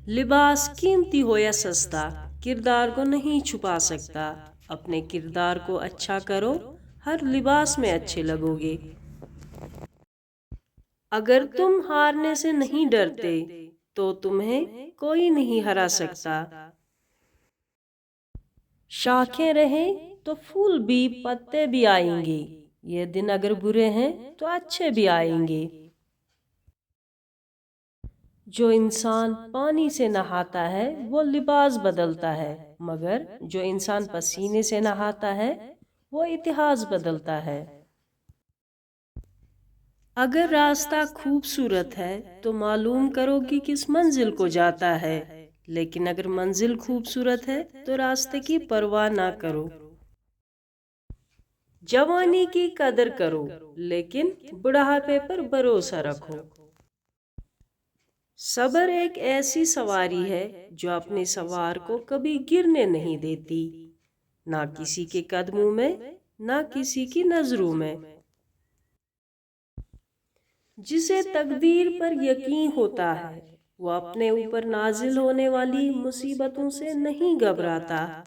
لباس قیمتی ہو یا سستا کردار کو نہیں چھپا سکتا۔ اپنے کردار کو اچھا کرو، ہر لباس میں اچھے لگو گے۔ اگر تم ہارنے سے نہیں ڈرتے تو تمہیں کوئی نہیں ہرا سکتا۔ شاخیں رہیں تو پھول بھی پتے بھی آئیں گے، یہ دن اگر برے ہیں تو اچھے بھی آئیں گے۔ جو انسان پانی سے نہاتا ہے وہ لباس بدلتا ہے، مگر جو انسان پسینے سے نہاتا ہے وہ اتہاس بدلتا ہے۔ اگر راستہ خوبصورت ہے تو معلوم کرو کہ کس منزل کو جاتا ہے، لیکن اگر منزل خوبصورت ہے تو راستے کی پرواہ نہ کرو۔ جوانی کی قدر کرو لیکن بڑھاپے پر بھروسہ رکھو۔ صبر ایک ایسی سواری ہے جو اپنے سوار کو کبھی گرنے نہیں دیتی، نہ کسی کے قدموں میں نہ کسی کی نظروں میں۔ جسے تقدیر پر یقین ہوتا ہے وہ اپنے اوپر نازل ہونے والی مصیبتوں سے نہیں گھبراتا۔